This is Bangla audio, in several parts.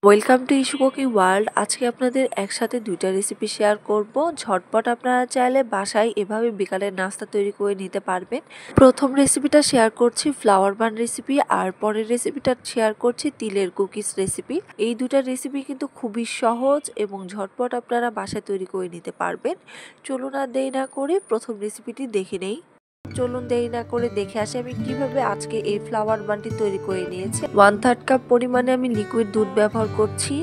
Welcome to issue cooking world. আজকে আপনাদের একসাথে দুইটা রেসিপি শেয়ার করব। ঝটপট আপনারা চাইলে বাসায় এভাবে বিকালের নাস্তা তৈরি করে নিতে পারবেন। প্রথম রেসিপিটা শেয়ার করছি ফ্লাওয়ার বান রেসিপি, আর পরের রেসিপিটা শেয়ার করছি তিলের কুকিজ রেসিপি। এই দুটা রেসিপি কিন্তু খুবই সহজ এবং ঝটপট আপনারা বাসায় তৈরি করে নিতে পারবেন। চলুন আর দেরি না করে প্রথম রেসিপিটি দেখে নেই। চলুন দেরি না করে দেখে আসি আমি কিভাবে আজকে এই ফ্লাওয়ার বানটি তৈরি করে নিয়েছি। 1/3 কাপ পরিমাণে আমি লিকুইড দুধ ব্যবহার করছি,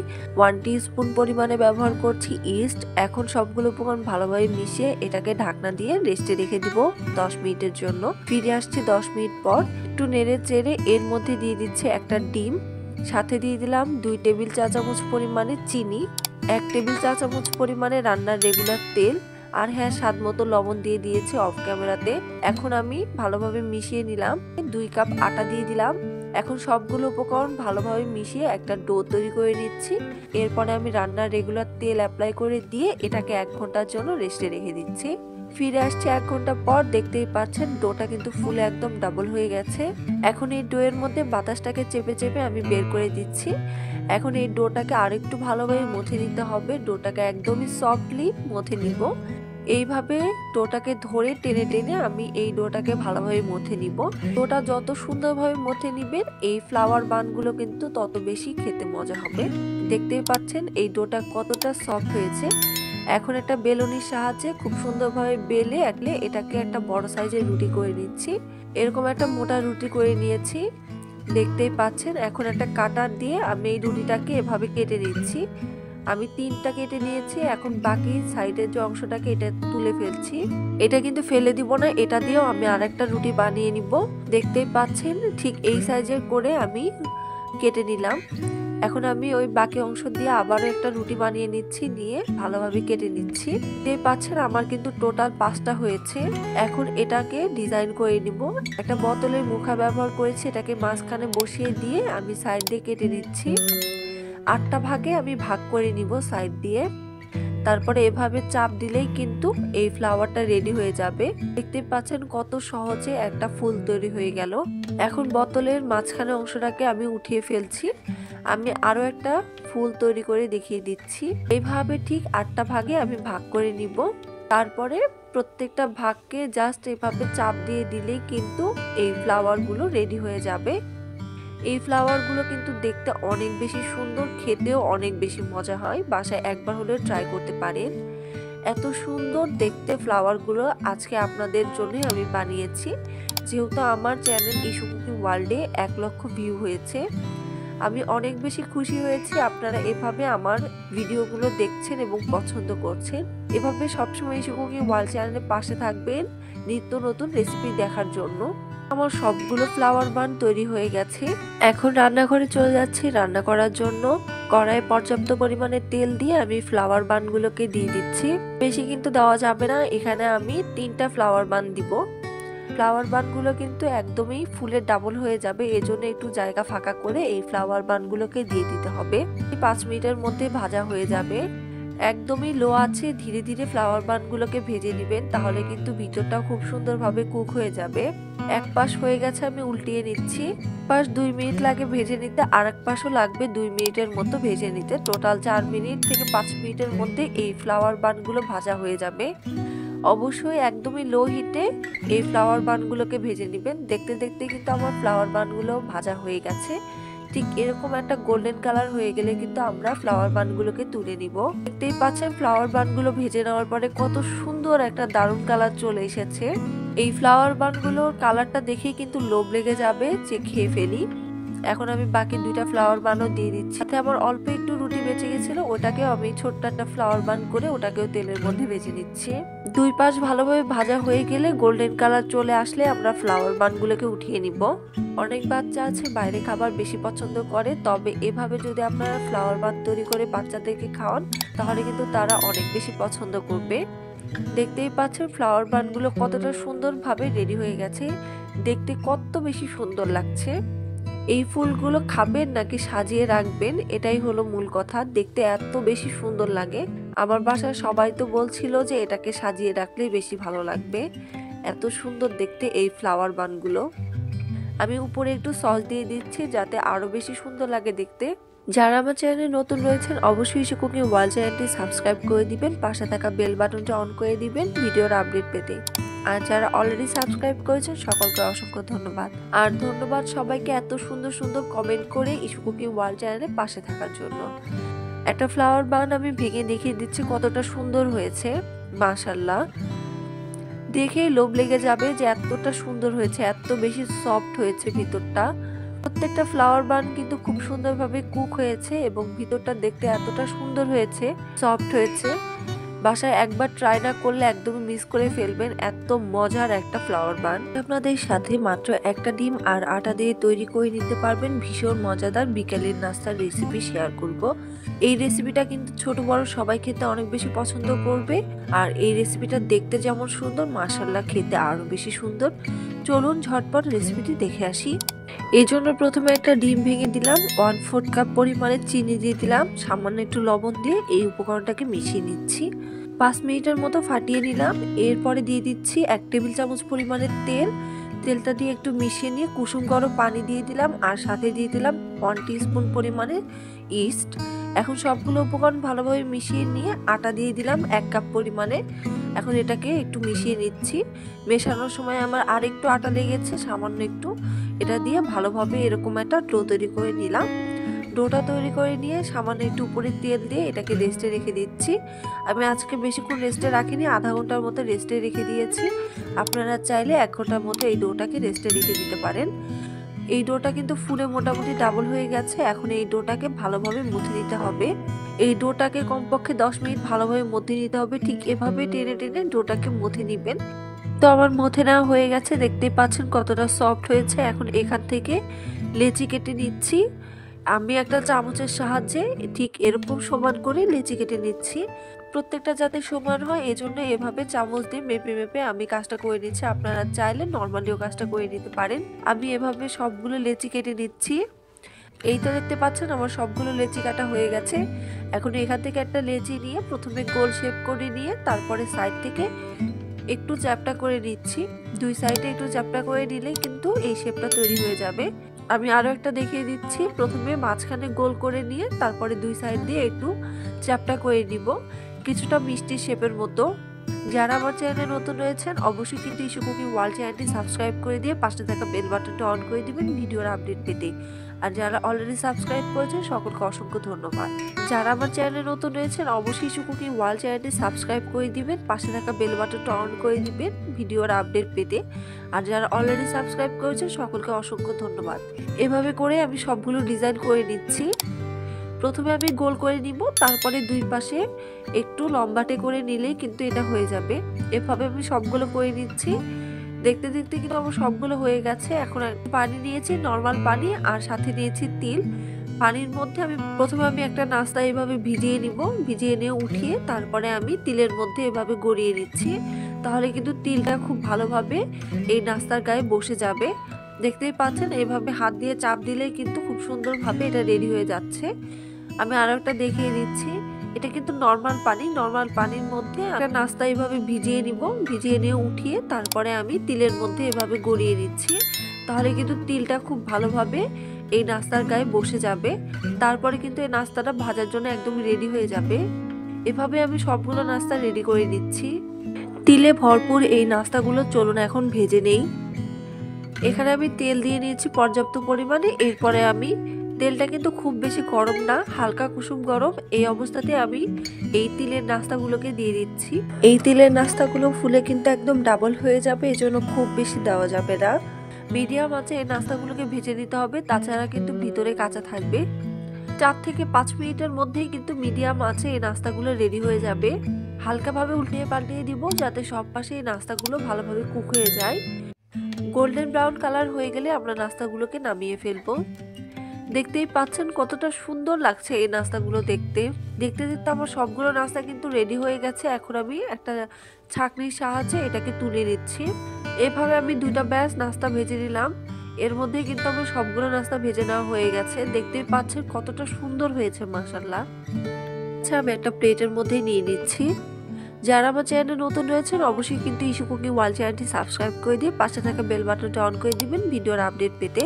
1 টিস্পুন পরিমাণে ব্যবহার করছি ইস্ট। এখন সবগুলো উপকরণ ভালোভাবে মিশিয়ে এটাকে ঢাকনা দিয়ে রেস্টে রেখে দিব 10 মিনিটের জন্য। ফিরে আসছি 10 মিনিট পর। একটু নেড়ে চেড়ে এর মধ্যে দিয়ে দিচ্ছে একটা ডিম, সাথে দিয়ে দিলাম 2 টেবিল চা চামচ পরিমাণে চিনি, 1 টেবিল চা চামচ পরিমাণে রান্নার রেগুলার তেল, আর হ্যাঁ, স্বাদ মতো লবণ দিয়ে দিয়েছি অফ ক্যামেরাতে। এখন আমি ভালোভাবে মিশিয়ে নিলাম। 2 কাপ আটা দিয়ে দিলাম। এখন সবগুলো উপকরণ ভালোভাবে মিশিয়ে একটা ডো তৈরি করে নিচ্ছি। এরপরে আমি রান্নার রেগুলার তেল অ্যাপ্লাই করে দিয়ে এটাকে 1 ঘন্টার জন্য রেস্টে রেখে দিচ্ছি। ফিরে আসছি 1 ঘন্টা পর। দেখতেই পাচ্ছেন ডোটা কিন্তু ফুলে একদম ডাবল হয়ে গেছে। এখন এই ডো এর মধ্যে বাতাসটাকে চেপে চেপে আমি বের করে দিচ্ছি। এখন এই ডোটাকে আরেকটু ভালোভাবে মথে নিতে হবে। ডোটাকে একদমই সফটলি মথে নিব। এইভাবে ডোটাকে ধরে টেনে টেনে আমি এই ডোটাকে ভালোভাবে মথে নিব। ডোটা যত সুন্দরভাবে মথে নিবেন এই ফ্লাওয়ার বানগুলো কিন্তু তত বেশি খেতে মজা হবে। দেখতেই পাচ্ছেন এই ডোটা কতটা সফট হয়েছে। এখন একটা বেলুনির সাহায্যে খুব সুন্দরভাবে বেলে এটাকে একটা বড় সাইজের রুটি করে নিচ্ছি। এরকম একটা মোটা রুটি করে নিয়েছি, দেখতেই পাচ্ছেন। এখন একটা কাটার দিয়ে আমি এই রুটিটাকে এভাবে কেটে নিচ্ছি। আমি 3টা কেটে নিয়েছি। এখন বাকি সাইডের যে অংশটাকে এটা তুলে ফেলছি। এটা কিন্তু ফেলে দিব না, এটা দিয়েও আমি আরেকটা রুটি বানিয়ে নিব। দেখতেই পাচ্ছেন ঠিক এই সাইজের করে আমি কেটে নিলাম। এখন আমি ওই বাকি অংশ দিয়ে আবারও একটা রুটি বানিয়ে নিচ্ছি, নিয়ে ভালোভাবে কেটে নিচ্ছি। দেখতেই পাচ্ছেন আমার কিন্তু টোটাল 5টা হয়েছে। এখন এটাকে ডিজাইন করে নিব। একটা বোতলের মুখা ব্যবহার করেছি, এটাকে মাঝখানে বসিয়ে দিয়ে আমি সাইড দিয়ে কেটে নিচ্ছি। 8টা ভাগে আমি ভাগ করে নিব সাইড দিয়ে। তারপরে এভাবে চাপ দিলেই কিন্তু এই ফ্লাওয়ারটা রেডি হয়ে যাবে। দেখতে পাচ্ছেন কত সহজে একটা ফুল তৈরি হয়ে গেল। এখন বোতলের মাঝখানে অংশটাকে আমি উঠিয়ে ফেলছি। আমি আরো একটা ফুল তৈরি করে দেখিয়ে দিচ্ছি। এইভাবে ঠিক 8টা ভাগে আমি ভাগ করে নিব। তারপরে প্রত্যেকটা ভাগকে জাস্ট এভাবে চাপ দিয়ে দিলেই কিন্তু এই ফ্লাওয়ারগুলো রেডি হয়ে যাবে। এই ফ্লাওয়ারগুলো কিন্তু দেখতে অনেক বেশি সুন্দর, খেতেও অনেক বেশি মজা হয়। বাসায় একবার হলেও ট্রাই করতে পারেন। এত সুন্দর দেখতে ফ্লাওয়ারগুলো আজকে আপনাদের জন্যই আমি বানিয়েছি। যেহেতু আমার চ্যানেল ইস্যু কুকিং ওয়ার্ল্ডে 1 লক্ষ ভিউ হয়েছে, আমি অনেক বেশি খুশি হয়েছি। আপনারা এভাবে আমার ভিডিওগুলো দেখছেন এবং পছন্দ করছেন। এভাবে সবসময় ইস্যু কুকিং ওয়ার্ল্ড চ্যানেলের পাশে থাকবেন নিত্য নতুন রেসিপি দেখার জন্য। আমার সবগুলো ফ্লাওয়ার বান তৈরি হয়ে গেছে। এখন রান্নাঘরে চলে যাচ্ছি রান্না করার জন্য। কড়াইয়ে পর্যাপ্ত পরিমাণে তেল দিয়ে আমি ফ্লাওয়ার বানগুলোকে দিয়ে দিচ্ছি। বেশি কিন্তু দেওয়া যাবে না, এখানে আমি 3টা ফ্লাওয়ার বান দিব। ফ্লাওয়ার বানগুলো কিন্তু একদমই ফুলের ডাবল হয়ে যাবে, এজন্য একটু জায়গা ফাঁকা করে এই ফ্লাওয়ার বানগুলোকে দিয়ে দিতে হবে। 5 মিনিটের মধ্যে ভাজা হয়ে যাবে। একদমই লো আছে ধীরে ধীরে ফ্লাওয়ার বানগুলোকে ভেজে নেবেন, তাহলে কিন্তু ভিতরটাও খুব সুন্দরভাবে কুক হয়ে যাবে। এক পাশ হয়ে গেছে, আমি উল্টিয়ে নিচ্ছি। পাশ 2 মিনিট লাগে ভেজে নিতে, আর এক পাশও লাগবে 2 মিনিটের মতো ভেজে নিতে। টোটাল 4 মিনিট থেকে 5 মিনিটের মধ্যে এই ফ্লাওয়ার বানগুলো ভাজা হয়ে যাবে। অবশ্যই একদমই লো হিটে এই ফ্লাওয়ার বানগুলোকে ভেজে নেবেন। দেখতে দেখতে কিন্তু আমার ফ্লাওয়ার বানগুলো ভাজা হয়ে গেছে। ঠিক এরকম একটা গোল্ডেন কালার হয়ে গেলে কিন্তু আমরা ফ্লাওয়ার বানগুলোকে তুলে নিব। দেখতেই পাচ্ছেন ফ্লাওয়ার বানগুলো ভেজে নেওয়ার পরে কত সুন্দর একটা দারুণ কালার চলে এসেছে। এই ফ্লাওয়ার বানগুলোর কালারটা দেখেই কিন্তু লোভ লেগে যাবে যে খেয়ে ফেলি। এখন আমি বাকি 2টা ফ্লাওয়ার বানও দিয়ে দিচ্ছি। সাথে আমার অল্প একটু রুটি বেঁচে গেছিল, ওটাকেও আমি ছোট্ট একটা ফ্লাওয়ার বান করে ওটাকেও তেলের মধ্যে ভেজে নিচ্ছি। 2 পাশ ভালোভাবে ভাজা হয়ে গেলে গোল্ডেন কালার চলে আসলে আমরা ফ্লাওয়ার বানগুলোকে উঠিয়ে নিব। অনেক বাচ্চা আছে বাইরে খাবার বেশি পছন্দ করে, তবে এভাবে যদি আপনারা ফ্লাওয়ার বান তৈরি করে বাচ্চাদেরকে খাওয়ান তাহলে কিন্তু তারা অনেক বেশি পছন্দ করবে। দেখতেই পাচ্ছেন ফ্লাওয়ার বানগুলো কতটা সুন্দরভাবে রেডি হয়ে গেছে। দেখতে কত বেশি সুন্দর লাগছে। এই ফুলগুলো খাবেন নাকি সাজিয়ে রাখবেন, এটাই হলো মূল কথা। দেখতে এত বেশি সুন্দর লাগে। আমার বাসায় সবাই তো বলছিল যে এটাকে সাজিয়ে রাখলেই বেশি ভালো লাগবে। এত সুন্দর দেখতে এই ফ্লাওয়ার বানগুলো। আমি উপরে একটু সস দিয়ে দিচ্ছি যাতে আরো বেশি সুন্দর লাগে দেখতে। যারা আমার চ্যানেলে নতুন রয়েছেন অবশ্যই ইস্যু কুকিং ওয়ার্ল্ড চ্যানেলটি সাবস্ক্রাইব করে দিবেন, পাশে থাকা বেল বাটনটি অন করে দিবেন ভিডিওর আপডেট পেতে। আর যারা অলরেডি সাবস্ক্রাইব করেছেন সকলকে অসংখ্য ধন্যবাদ। আর ধন্যবাদ সবাইকে এত সুন্দর সুন্দর কমেন্ট করে ইস্যু কুকিং ওয়ার্ল্ড চ্যানেলে পাশে থাকার জন্য। একটা ফ্লাওয়ার বান আমি ভেঙে দেখিয়ে দিচ্ছি কতটা সুন্দর হয়েছে, মাশাআল্লাহ। দেখেই লোভ লেগে যাবে যে এতটা সুন্দর হয়েছে, এত বেশি সফট হয়েছে ভিতরটা। প্রত্যেকটা ফ্লাওয়ার বান কিন্তু খুব সুন্দরভাবে কুক হয়েছে এবং ভিতরটা দেখতে এতটা সুন্দর হয়েছে, সফট হয়েছে। বাসায় একবার ট্রাই না করলে একদমই মিস করে ফেলবেন, এত মজার একটা ফ্লাওয়ার বান। আপনাদের সাথে মাত্র একটা ডিম আর আটা দিয়ে তৈরি করে নিতে পারবেন ভীষণ মজাদার বিকেলের নাস্তার রেসিপি শেয়ার করব। এই রেসিপিটা কিন্তু ছোট বড় সবাই খেতে অনেক বেশি পছন্দ করবে। আর এই রেসিপিটা দেখতে যেমন সুন্দর, মাশাআল্লাহ খেতে আরো বেশি সুন্দর। চলুন ঝটপট রেসিপিটি দেখে আসি। এই জন্য প্রথমে একটা ডিম ভেঙে দিলাম, 1/4 কাপ পরিমাণে চিনি দিয়ে দিলাম, সামান্য একটু লবণ দিয়ে এই উপকরণটাকে মিশিয়ে নিচ্ছি। 5 মিনিটের মতো ফাটিয়ে নিলাম। এরপরে দিয়ে দিচ্ছি 1 টেবিল চামচ পরিমাণে তেল। তেলটা দিয়ে একটু মিশিয়ে নিয়ে কুসুম গরম পানি দিয়ে দিলাম আর সাথে দিয়ে দিলাম 1 টিস্পুন পরিমাণে ইস্ট। এখন সবগুলো উপকরণ ভালোভাবে মিশিয়ে নিয়ে আটা দিয়ে দিলাম 1 কাপ পরিমাণে। এখন এটাকে একটু মিশিয়ে নিচ্ছি। মেশানোর সময় আমার আর একটু আটা লেগেছে, সামান্য একটু। এটা দিয়ে ভালোভাবে এরকম একটা ডো তৈরি করে নিলাম। ডোটা তৈরি করে নিয়ে সামান্য একটু উপরে তেল দিয়ে এটাকে রেস্টে রেখে দিচ্ছি। আমি আজকে বেশিক্ষণ রেস্টে রাখিনি, আধা ঘন্টার মতো রেস্টে রেখে দিয়েছি। আপনারা চাইলে 1 ঘন্টার মতো এই ডোটাকে রেস্টে রেখে দিতে পারেন। এই ডোটা কিন্তু ফুলে মোটামুটি ডাবল হয়ে গেছে। এখন এই ডোটাকে ভালোভাবে মুথে নিতে হবে। এই ডোটাকে কমপক্ষে 10 মিনিট ভালোভাবে মুথে নিতে হবে। ঠিক এভাবে টেনে টেনে ডোটাকে মুথে নিবেন। তো আমার মুথে নেওয়া হয়ে গেছে, দেখতেই পাচ্ছেন কতটা সফট হয়েছে। এখন এখান থেকে লেচি কেটে নিচ্ছি। আমি একটা চামচের সাহায্যে ঠিক এরকম সমান করে লেচি কেটে নিচ্ছি। প্রত্যেকটা যাতে সমান হয় এজন্য এভাবে চামচ দিয়ে মেপে মেপে আমি কাজটা করে নিচ্ছি। আপনারা চাইলে নর্মালিও কাজটা করে নিতে পারেন। আমি এভাবে সবগুলো লেচি কেটে নিচ্ছি। এই তো দেখতে পাচ্ছেন আমার সবগুলো লেচি কাটা হয়ে গেছে। এখন এখান থেকে একটা লেচি নিয়ে প্রথমে গোল শেপ করে নিয়ে তারপরে সাইড থেকে একটু চ্যাপটা করে নিচ্ছি। দুই সাইডে একটু চ্যাপটা করে নিলে কিন্তু এই শেপটা তৈরি হয়ে যাবে। আমি আরো একটা দেখিয়ে দিচ্ছি। প্রথমে মাঝখানে গোল করে নিয়ে তারপরে দুই সাইড দিয়ে একটু চ্যাপটা করে নিব, কিছুটা মিষ্টি শেপের মতো। যারা আমার চ্যানেলে নতুন রয়েছেন অবশ্যই কিন্তু ইস্যু কুকিং ওয়ার্ল্ড চ্যানেলটি সাবস্ক্রাইব করে দিয়ে পাশে থাকা বেল বাটনটা অন করে দিবেন ভিডিওর আপডেট পেতে। আর যারা অলরেডি সাবস্ক্রাইব করেছেন সকলকে অসংখ্য ধন্যবাদ। যারা আমার চ্যানেলে নতুন রয়েছেন অবশ্যই ইস্যু কুকিং ওয়ার্ল্ড চ্যানেলটি সাবস্ক্রাইব করে দিবেন, পাশে থাকা বেল বাটনটা অন করে দিবেন ভিডিওর আপডেট পেতে। আর যারা অলরেডি সাবস্ক্রাইব করেছেন সকলকে অসংখ্য ধন্যবাদ। এভাবে করে আমি সবগুলো ডিজাইন করে নিচ্ছি। প্রথমে আমি গোল করে নিব, তারপরে দুই পাশে একটু লম্বাটে করে নিলেই কিন্তু এটা হয়ে যাবে। এভাবে আমি সবগুলো করে নিচ্ছি। দেখতে দেখতে কিন্তু আমার সবগুলো হয়ে গেছে। এখন পানি নিয়েছি, নর্মাল পানি, আর সাথে নিয়েছি তিল। পানির মধ্যে প্রথমে একটা নাস্তা এভাবে ভিজিয়ে নিব। ভিজিয়ে নিয়ে উঠিয়ে তারপরে আমি তিলের মধ্যে এভাবে গড়িয়ে নিচ্ছি। তাহলে কিন্তু তিলটা খুব ভালোভাবে এই নাস্তার গায়ে বসে যাবে। দেখতেই পাচ্ছেন এভাবে হাত দিয়ে চাপ দিলেই কিন্তু খুব সুন্দরভাবে এটা রেডি হয়ে যাচ্ছে। আমি আরো একটা দেখিয়ে দিচ্ছি। এটা কিন্তু নর্মাল পানি, নর্মাল পানির মধ্যে একটা নাস্তা এভাবে ভিজিয়ে নিব। ভিজিয়ে নিয়ে উঠিয়ে তারপরে আমি তিলের মধ্যে এভাবে গড়িয়ে নিচ্ছি। তাহলে কিন্তু তিলটা খুব ভালোভাবে এই নাস্তার গায়ে বসে যাবে। তারপরে কিন্তু এই নাস্তাটা ভাজার জন্য একদম রেডি হয়ে যাবে। এভাবে আমি সবগুলো নাস্তা রেডি করে নিচ্ছি। তিলে ভরপুর এই নাস্তাগুলো চলুন এখন ভেজে নেই। এখানে আমি তেল দিয়ে নিয়েছি পর্যাপ্ত পরিমাণে। এরপরে আমি তেলটা কিন্তু খুব বেশি গরম না, হালকা কুসুম গরম। এই অবস্থাতে আমি এই তিলের নাস্তাগুলোকে দিয়ে দিচ্ছি। এই তিলের নাস্তাগুলো ফুলে কিন্তু একদম ডাবল হয়ে যাবে, এজন্য খুব বেশি দেওয়া যাবে না। মিডিয়াম আঁচে এই নাস্তাগুলোকে ভেজে নিতে হবে, তাছাড়া কিন্তু ভিতরে কাঁচা থাকবে। 4 থেকে 5 মিনিটের মধ্যেই কিন্তু মিডিয়াম আঁচে এই নাস্তাগুলো রেডি হয়ে যাবে। হালকাভাবে উল্টিয়ে পাল্টিয়ে দিব যাতে সব পাশে এই নাস্তাগুলো ভালোভাবে কুক হয়ে যায়। গোল্ডেন ব্রাউন কালার হয়ে গেলে আমরা নাস্তাগুলোকে নামিয়ে ফেলবো। দেখতেই পাচ্ছেন কতটা সুন্দর লাগছে এই নাস্তাগুলো দেখতে। দেখতে দেখতে আমার সবগুলো নাস্তা কিন্তু রেডি হয়ে গেছে। এখন আমি একটা ছাঁকনির সাহায্যে এটাকে তুলে নিচ্ছি। এভাবে আমি 2টা ব্যাচ নাস্তা ভেজে নিলাম। এর মধ্যে কিন্তু আমার সবগুলো নাস্তা ভেজে নেওয়া হয়ে গেছে। দেখতেই পাচ্ছেন কতটা সুন্দর হয়েছে, মাশাআল্লাহ। আচ্ছা, আমি একটা প্লেটের মধ্যে নিয়ে নিচ্ছি। যারা আমার চ্যানেলে নতুন রয়েছেন অবশ্যই কিন্তু ইস্যু কুকিং ওয়ার্ল্ড চ্যানেলটি সাবস্ক্রাইব করে দিয়ে পাশে থাকা বেল বাটনটা অন করে দিবেন ভিডিওর আপডেট পেতে।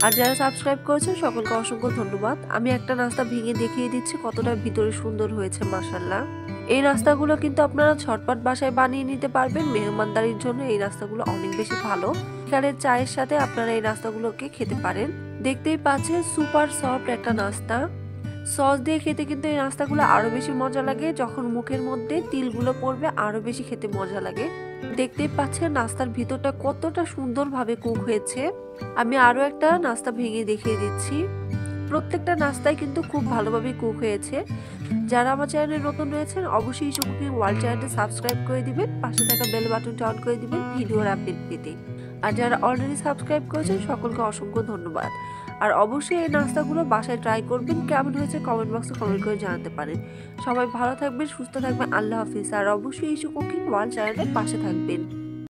আর যারা সাবস্ক্রাইব করেছেন সকলকে অসংখ্য ধন্যবাদ। আমি একটা নাস্তা ভেঙে দেখিয়ে দিচ্ছি কতটা ভিতরে সুন্দর হয়েছে মাশাআল্লাহ। এই নাস্তাগুলো কিন্তু আপনারা ঝটপট বাসায় বানিয়ে নিতে পারবেন। মেহমানদারির জন্য এই নাস্তাগুলো অনেক বেশি ভালো। বিকালের চায়ের সাথে আপনারা এই নাস্তাগুলোকে খেতে পারেন। দেখতেই পাচ্ছেন সুপার সফট একটা নাস্তা। সস দিয়ে খেতে কিন্তু এই নাস্তাগুলো আরো বেশি মজা লাগে। যখন মুখের মধ্যে তিলগুলো পড়বে আরো বেশি খেতে মজা লাগে। দেখতেই পাচ্ছেন নাস্তার ভিতরটা কতটা সুন্দরভাবে কুক হয়েছে। আমি আরো একটা নাস্তা ভেঙে দেখিয়ে দিচ্ছি। প্রত্যেকটা নাস্তাই কিন্তু খুব ভালোভাবে কুক হয়েছে। যারা আমার চ্যানেলে নতুন রয়েছেন অবশ্যই ইস্যু কুকিং ওয়ার্ল্ড চ্যানেলটি সাবস্ক্রাইব করে দিবেন, পাশে থাকা বেল বাটনটি অন করে দিবেন ভিডিওর আপডেট পেতে। আর যারা অলরেডি সাবস্ক্রাইব করেছেন সকলকে অসংখ্য ধন্যবাদ। আর অবশ্যই এই নাস্তাগুলো বাসায় ট্রাই করবেন, কেমন হয়েছে কমেন্ট বক্সে কমেন্ট করে জানাতে পারেন। সবাই ভালো থাকবেন, সুস্থ থাকবেন, আল্লাহ হাফিজ। আর অবশ্যই ইস্যু কুকিং ওয়ার্ল্ড চ্যানেলের পাশে থাকবেন।